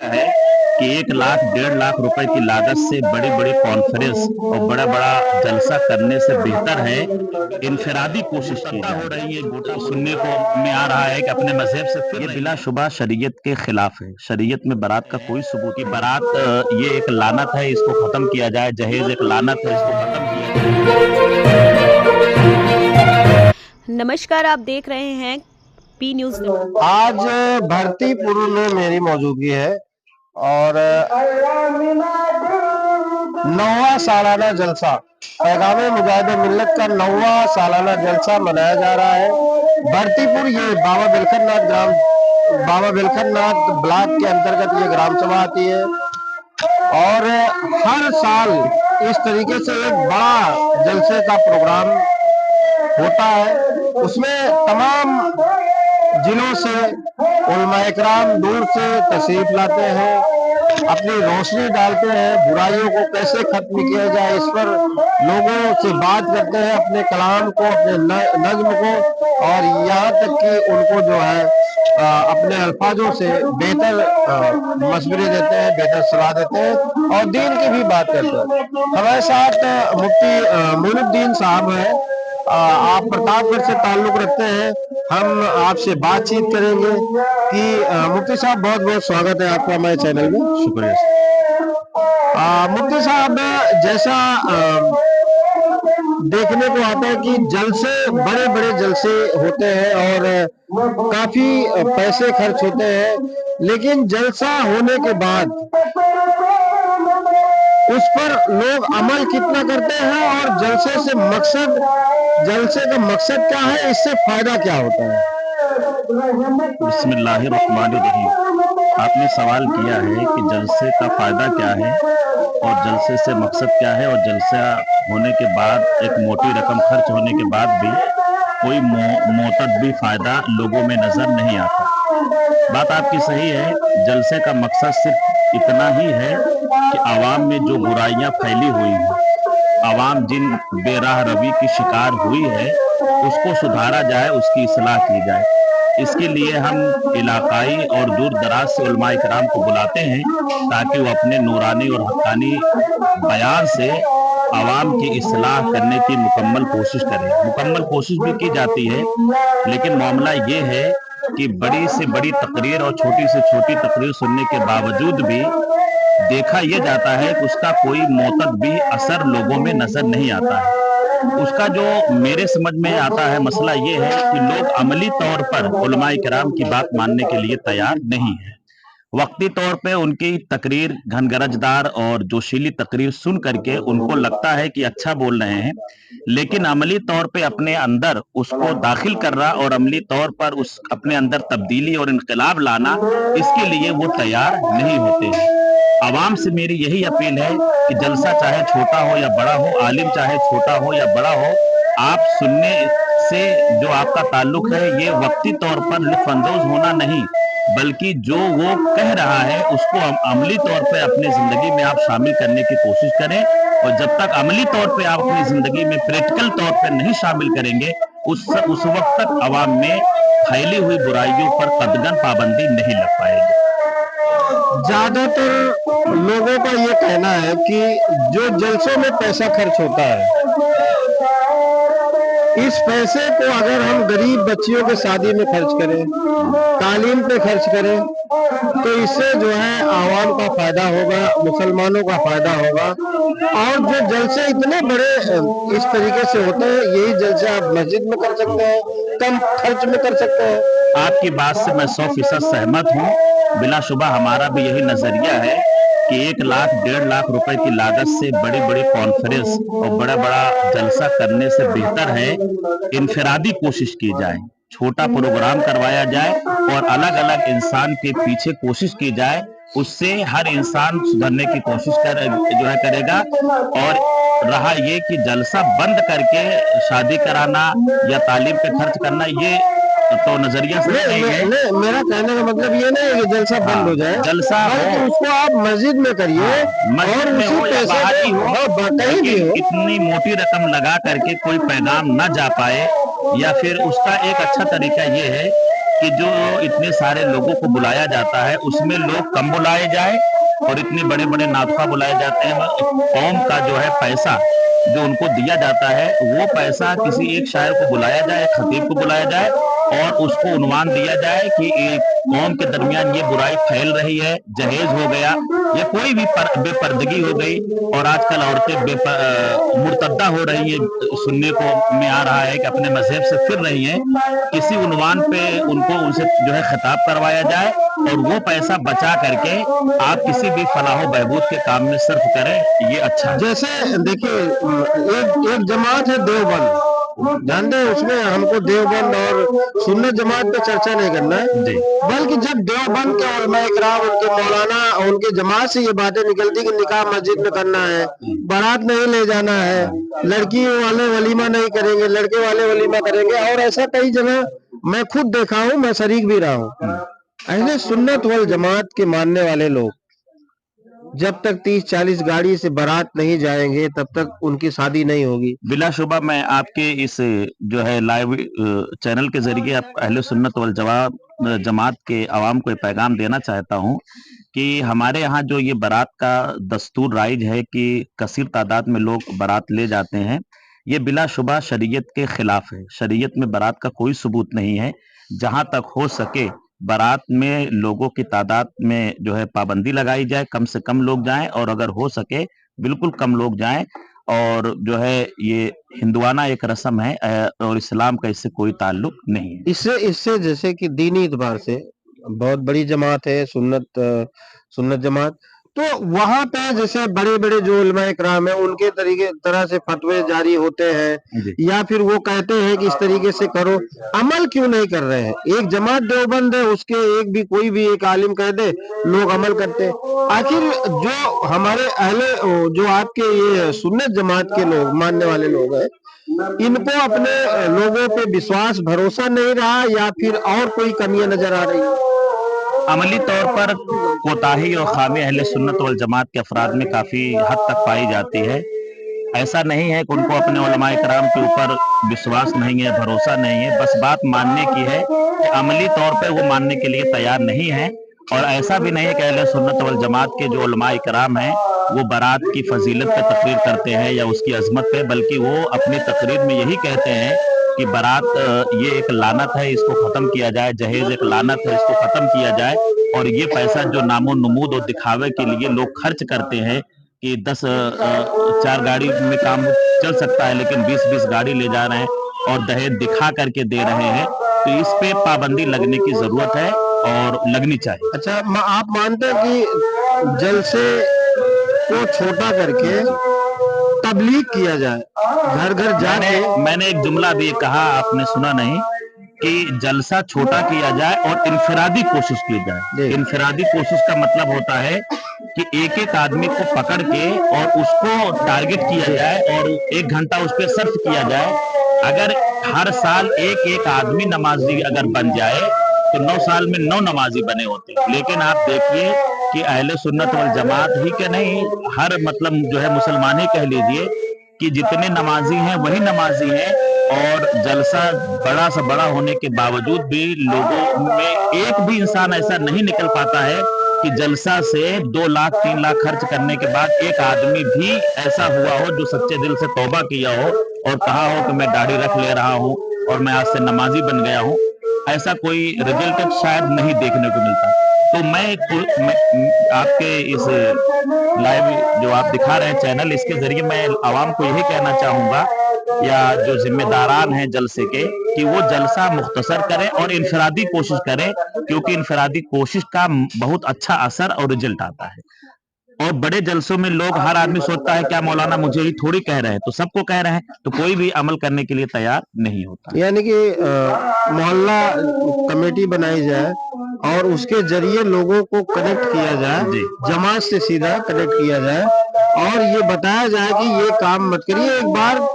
है कि 1 लाख 1.5 लाख रुपए की लागत से बड़ी बड़ी कॉन्फ्रेंस और बड़ा बड़ा जलसा करने से बेहतर है इनफरादी कोशिश की हो रही है। गोटा सुनने को में आ रहा है कि अपने मजहब से ये बिलाशुबा शरीयत के खिलाफ है। शरीयत में बारात का कोई सबूत, की बारात ये एक लानत है, इसको खत्म किया जाए। जहेज एक लानत है, इसको खत्म किया जाए। नमस्कार, आप देख रहे हैं पी न्यूज। आज भरतीपुर में मेरी मौजूदगी है और 9वां सालाना जलसा पैगामे मुजाहिदे मिल्लत का 9वां सालाना जलसा मनाया जा रहा है। भरतीपुर ये बाबा बिलखरनाथ ब्लॉक के अंतर्गत ये ग्राम सभा आती है और हर साल इस तरीके से एक बड़ा जलसे का प्रोग्राम होता है। उसमें तमाम जिलों से उलमाए इकराम दूर से तशरीफ लाते हैं, अपनी रोशनी डालते हैं, बुराइयों को कैसे खत्म किया जाए इस पर लोगों से बात करते हैं, अपने कलाम को, अपने नज्म को, और यहाँ तक कि उनको जो है अपने अल्फाजों से बेहतर मशवरे देते हैं, बेहतर सलाह देते हैं और दीन की भी बात करते हैं। हमारे साथ मुफ्ती मोइनुद्दीन साहब हैं, आप प्रतापगढ़ से ताल्लुक रखते हैं। हम आपसे बातचीत करेंगे कि मुफ्ती साहब बहुत बहुत स्वागत है आपका हमारे चैनल में। शुक्रिया। मुफ्ती साहब, जैसा देखने को आता है कि जलसे बड़े बड़े जलसे होते हैं और काफी पैसे खर्च होते हैं, लेकिन जलसा होने के बाद उस पर लोग अमल कितना करते हैं और जलसे का मकसद क्या है, इससे फायदा क्या होता है? बिस्मिल्लाहिर्रहमानिर्रहीम। आपने सवाल किया है कि जलसे का फायदा क्या है और जलसे से मकसद क्या है, और जलसा होने के बाद एक मोटी रकम खर्च होने के बाद भी कोई मोतदबी फायदा लोगों में नजर नहीं आता। बात आपकी सही है। जलसे का मकसद सिर्फ इतना ही है कि आवाम में जो बुराइयां फैली हुई हैं, आवाम जिन बेराह रवी की शिकार हुई है, उसको सुधारा जाए, उसकी इस्लाह की जाए। इसके लिए हम इलाकाई और दूर दराज से उलमा इकराम को बुलाते हैं ताकि वो अपने नूरानी और हक्कानी बयान से आवाम की इस्लाह करने की मुकम्मल कोशिश करें। मुकम्मल कोशिश भी की जाती है, लेकिन मामला ये है कि बड़ी से बड़ी तकरीर और छोटी से छोटी तकरीर सुनने के बावजूद भी देखा यह जाता है कि उसका कोई मोतदबी असर लोगों में नजर नहीं आता है। उसका जो मेरे समझ में आता है मसला ये है कि लोग अमली तौर पर उलमाए किराम की बात मानने के लिए तैयार नहीं है। वक्ती तौर पे उनकी तकरीर घनगरजदार और जोशीली तकरीर सुन करके उनको लगता है कि अच्छा बोल रहे हैं, लेकिन अमली तौर पे अपने अंदर उसको दाखिल करना और अमली तौर पर उस अपने अंदर तब्दीली और इनकलाब लाना, इसके लिए वो तैयार नहीं होते हैं। आवाम से मेरी यही अपील है कि जलसा चाहे छोटा हो या बड़ा हो, आलिम चाहे छोटा हो या बड़ा हो, आप सुनने से जो आपका ताल्लुक है ये वक्ती तौर पर लुत्फअंदोज होना नहीं, बल्कि जो वो कह रहा है उसको अमली तौर पे अपनी जिंदगी में आप शामिल करने की कोशिश करें। और जब तक अमली तौर पे आप अपनी जिंदगी में प्रैक्टिकल तौर पे नहीं शामिल करेंगे, उस वक्त तक आवाम में फैली हुई बुराइयों पर कतई पाबंदी नहीं लग पाएगी। ज्यादातर लोगों का ये कहना है कि जो जलसों में पैसा खर्च होता है, इस पैसे को अगर हम गरीब बच्चियों के शादी में खर्च करें, तालीम पे खर्च करें, तो इससे जो है आवाम का फायदा होगा, मुसलमानों का फायदा होगा। और जो जलसे इतने बड़े इस तरीके से होते हैं, यही जलसे आप मस्जिद में कर सकते हैं, कम खर्च में कर सकते हैं। आपकी बात से मैं 100% सहमत हूँ। बिलाशुबा हमारा भी यही नजरिया है कि 1 लाख 1.5 लाख रुपए की लागत से बड़ी बड़ी कॉन्फ्रेंस और बड़ा बड़ा जलसा करने से बेहतर है इनफरादी कोशिश की जाए, छोटा प्रोग्राम करवाया जाए और अलग अलग इंसान के पीछे कोशिश की जाए। उससे हर इंसान सुधरने की कोशिश करेगा। और रहा ये कि जलसा बंद करके शादी कराना या तालीम पे खर्च करना, ये तो नजरिया से नहीं है। मेरा कहने का मतलब ये नहीं है कि जलसा बंद हो जाए, जलसा तो उसको आप मस्जिद में करिए और उसी पैसे हो, इतनी मोटी रकम लगा करके कोई पैगाम न जा पाए। या फिर उसका एक अच्छा तरीका ये है कि जो इतने सारे लोगों को बुलाया जाता है उसमें लोग कम बुलाए जाए और इतने बड़े बड़े नाथुआ बुलाए जाते हैं। कौम का जो है पैसा जो उनको दिया जाता है वो पैसा किसी एक शायर को बुलाया जाए, खतीब को बुलाया जाए और उसको उन्वान दिया जाए कि कौम के दरमियान ये बुराई फैल रही है, जहेज हो गया या कोई भी बेपर्दगी हो गई और आजकल औरतें मुर्तद्दा हो रही है, सुनने को में आ रहा है कि अपने मजहब से फिर रही हैं। किसी उन्वान पे उनसे जो है खिताब करवाया जाए और वो पैसा बचा करके आप किसी भी फलाह बहबूद के काम में सर्फ करें, ये अच्छा है। जैसे देखिए एक जमात है देवबंद, जानते हैं, उसमें हमको देवबंद और सुन्नत जमात पे चर्चा नहीं करना है, बल्कि जब देवबंद के उलमाए किराम, उनके मौलाना, उनके जमात से ये बातें निकलती कि निकाह मस्जिद में करना है, बारात नहीं ले जाना है, लड़की वाले वलीमा नहीं करेंगे, लड़के वाले वलीमा करेंगे, और ऐसा कई जगह मैं खुद देखा हूँ, मैं शरीक भी रहा हूँ। अहले सुन्नत वल जमात के मानने वाले लोग जब तक 30-40 गाड़ी से बारात नहीं जाएंगे तब तक उनकी शादी नहीं होगी। बिलाशुबा मैं आपके इस जो है लाइव चैनल के जरिए आप अहले सुन्नत वल जमात के अवाम को पैगाम देना चाहता हूं कि हमारे यहाँ जो ये बारात का दस्तूर राइज है कि कसीर तादाद में लोग बारात ले जाते हैं, ये बिलाशुबा शरीयत के खिलाफ है। शरीयत में बारात का कोई सबूत नहीं है। जहां तक हो सके बारात में लोगों की तादाद में जो है पाबंदी लगाई जाए, कम से कम लोग जाएं और अगर हो सके बिल्कुल कम लोग जाएं। और जो है ये हिंदुआना एक रस्म है और इस्लाम का इससे कोई ताल्लुक नहीं है। इससे जैसे कि दीनी एतबार से बहुत बड़ी जमात है सुन्नत जमात, तो वहां पे जैसे बड़े बड़े जो उलमाए इकराम है उनके तरह से फतवे जारी होते हैं या फिर वो कहते हैं कि इस तरीके से करो, अमल क्यों नहीं कर रहे हैं? एक जमात देवबंद है, उसके एक भी कोई भी एक आलिम कह दे, लोग अमल करते हैं। आखिर जो हमारे अहले जो आपके ये सुन्नत जमात के लोग मानने वाले लोग हैं, इनको अपने लोगों पे विश्वास भरोसा नहीं रहा या फिर और कोई कमियां नजर आ रही है? अमली तौर पर कोताही और खामी अहले सुन्नत वल जमात के अफराद में काफी हद तक पाई जाती है। ऐसा नहीं है कि उनको अपने उलमाए कराम के ऊपर विश्वास नहीं है, भरोसा नहीं है, बस बात मानने की है कि अमली तौर पर वो मानने के लिए तैयार नहीं है। और ऐसा भी नहीं है कि अहले सुन्नत वल जमात के जो उलमाए कराम हैं वो बारात की फजीलत पे तकरीर करते हैं या उसकी अजमत पे, बल्कि वो अपनी तकरीर में यही कहते हैं कि बारात ये एक लानत है, इसको खत्म किया जाए, जहेज एक लानत है, इसको खत्म किया जाए। और ये पैसा जो नामो नमूद और दिखावे के लिए लोग खर्च करते हैं कि 4 गाड़ी में काम चल सकता है लेकिन 20-20 गाड़ी ले जा रहे हैं और दहेज दिखा करके दे रहे हैं, तो इस पे पाबंदी लगने की जरूरत है और लगनी चाहिए। अच्छा, आप मानते हैं कि जलसे को छोटा करके तबलीग किया जाए, घर घर जाके? मैंने एक जुमला भी कहा, आपने सुना नहीं, कि जलसा छोटा किया जाए और इनफरादी कोशिश की जाए। इनफरादी कोशिश का मतलब होता है कि एक एक आदमी को पकड़ के और उसको टारगेट किया जाए और 1 घंटा उस पर सर्फ किया जाए। अगर हर साल एक एक आदमी नमाजी अगर बन जाए तो 9 साल में 9 नमाजी बने होते। लेकिन आप देखिए कि अहले सुन्नत वल जमात ही के नहीं, हर मतलब जो है मुसलमान ही कह लीजिए कि जितने नमाजी हैं वही नमाजी हैं। और जलसा बड़ा से बड़ा होने के बावजूद भी लोगों में एक भी इंसान ऐसा नहीं निकल पाता है कि जलसा से 2 लाख 3 लाख खर्च करने के बाद एक आदमी भी ऐसा हुआ हो जो सच्चे दिल से तौबा किया हो और कहा हो कि मैं दाढ़ी रख ले रहा हूँ और मैं आज से नमाजी बन गया हूँ। ऐसा कोई रिजल्ट शायद नहीं देखने को मिलता। तो मैं आपके इस लाइव जो आप दिखा रहे हैं चैनल, इसके जरिए मैं आवाम को यही कहना चाहूंगा या जो जिम्मेदारान हैं जलसे के, कि वो जलसा मुख्तसर करें और इनफरादी कोशिश करें, क्योंकि इनफरादी कोशिश का बहुत अच्छा असर और रिजल्ट आता है। और बड़े जलसों में लोग, हर आदमी सोचता है क्या मौलाना मुझे ही थोड़ी कह रहे हैं, तो सबको कह रहे हैं, तो कोई भी अमल करने के लिए तैयार नहीं होता। यानी कि मोहल्ला कमेटी बनाई जाए और उसके जरिए लोगों को कनेक्ट किया जाए, जमात से सीधा कनेक्ट किया जाए और ये बताया जाए कि ये काम मत करिए। एक बार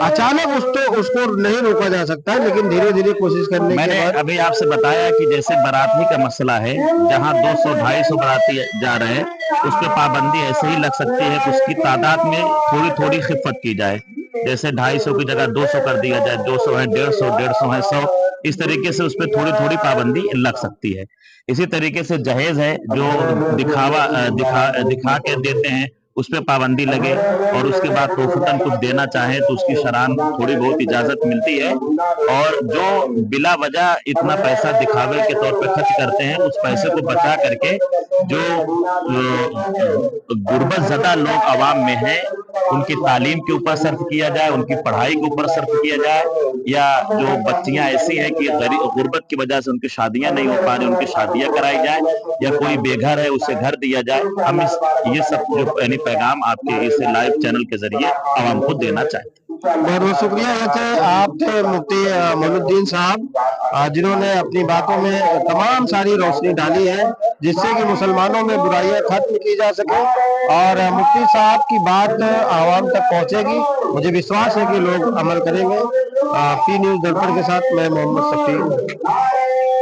अचानक उसको नहीं रोका जा सकता है, लेकिन धीरे धीरे कोशिश करने के बाद। मैंने अभी आपसे बताया कि जैसे बाराती का मसला है, जहां 200-250 बाराती जा रहे हैं, उस पर पाबंदी ऐसे ही लग सकती है कि उसकी तादाद में थोड़ी थोड़ी खिफत की जाए। जैसे 250 की जगह 200 कर दिया जाए, 200 है, 150 है, 100 इस तरीके से उस पर थोड़ी थोड़ी पाबंदी लग सकती है। इसी तरीके से जहेज है, जो दिखा के देते हैं, उस पर पाबंदी लगे, और उसके बाद तोहफतन कुछ देना चाहे तो उसकी शरान थोड़ी बहुत इजाजत मिलती है। और जो बिला वजह इतना पैसा दिखावे के तौर पे खर्च करते हैं, उस पैसे को बचा करके जो गुर्बत ज़दा लोग आवाम में हैं, उनकी तालीम के ऊपर सर्फ किया जाए, उनकी पढ़ाई के ऊपर सर्फ किया जाए, या जो बच्चियां ऐसी हैं कि गुर्बत की वजह से उनकी शादियां नहीं हो पा रही, उनकी शादियां कराई जाए, या कोई बेघर है उसे घर दिया जाए। हम ये सब जो यानी पैगाम आपके इस लाइव चैनल के जरिए आवाम को देना चाहते हैं। बहुत बहुत शुक्रिया। वैसे आप थे मुफ्ती मोइनुद्दीन साहब, जिन्होंने अपनी बातों में तमाम सारी रोशनी डाली है, जिससे कि मुसलमानों में बुराइयां खत्म की जा सके, और मुफ्ती साहब की बात आवाम तक पहुंचेगी। मुझे विश्वास है कि लोग अमल करेंगे। पी न्यूज़ दर्पण के साथ मैं मोहम्मद शफी।